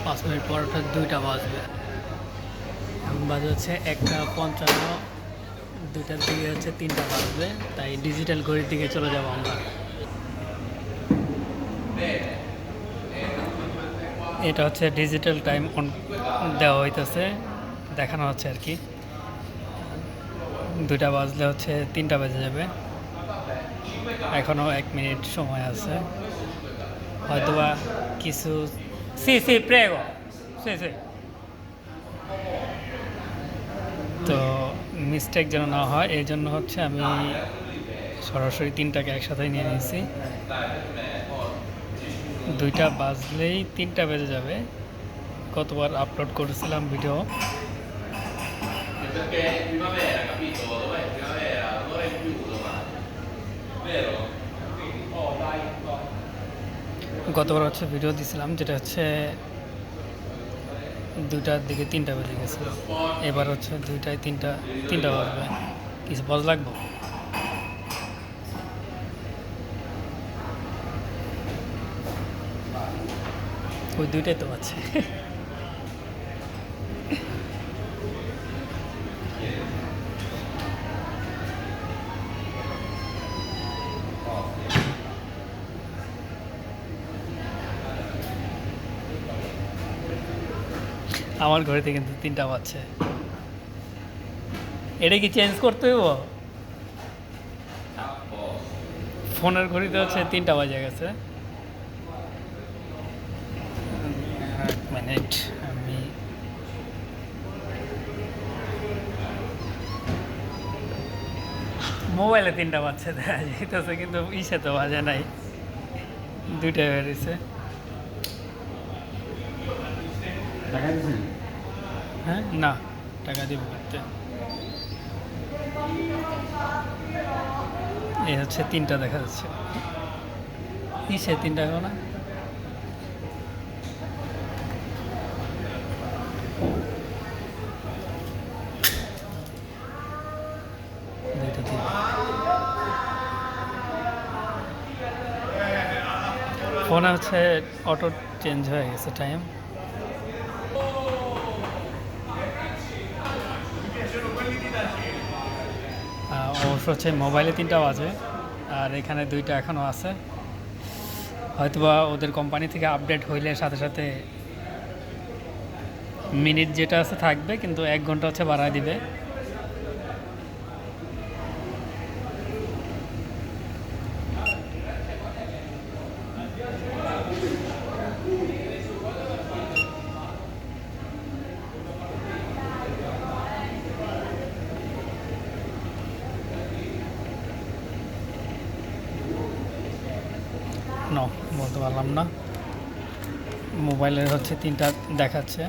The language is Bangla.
5 মিনিট পর অর্থাৎ 2টা বাজবে। এখন বাজে হচ্ছে 1:55, 2টার দিকে হচ্ছে 3টা বাজবে, তাই ডিজিটাল ঘড়ির দিকে চলে যাব আমরা। এটা হচ্ছে ডিজিটাল টাইম অন দেওয়া হইতেছে, দেখানো হচ্ছে আর কি। 2টা বাজলে হচ্ছে 3টা বেজে যাবে, এখনও 1 মিনিট সময় আছে। হয়তোবা কিছু প্রেগো তো মিস্টেক যেন না হয়, এই জন্য হচ্ছে আমি সরাসরি 3টাকে একসাথে নিয়ে নিয়েছি। 2টা বাজলেই 3টা বেজে যাবে। কতবার আপলোড করেছিলাম ভিডিও, গতবার হচ্ছে ভিডিও দিছিলাম যেটা হচ্ছে 2টার দিকে 3টা বেজে গেছে। এবার হচ্ছে 2টায় 3টা বাজবে। কিছু বজ লাগবো? ওই 2টাই তো আছে। আমার ঘড়িতে কিন্তু 3টা বাজছে। এটা কি চেঞ্জ করতে হইব? ফোনের ঘড়িতে হচ্ছে 3টা বাজে গেছে। 1 মিনিট, আমি মোবাইলে 3টা বাজছে দেখা যাইতেছে, কিন্তু ইসে তো বাজে নাই, 2টায় বেরিয়েছে। হ্যাঁ, না টাকা দিব করতে। এই হচ্ছে 3টা দেখা যাচ্ছে, ইসে 3টা না, ফোনে হচ্ছে অটো চেঞ্জ হয়ে গেছে টাইম। অবশ্য হচ্ছে মোবাইলে 3টা বাজে, আর এখানে 2টা এখনও আছে। হয়তোবা ওদের কোম্পানি থেকে আপডেট হইলে সাথে সাথে মিনিট যেটা আছে থাকবে, কিন্তু 1 ঘন্টা হচ্ছে বাড়ায় দিবে। বলতে পারলাম না, মোবাইলের হচ্ছে 3টা দেখাচ্ছে।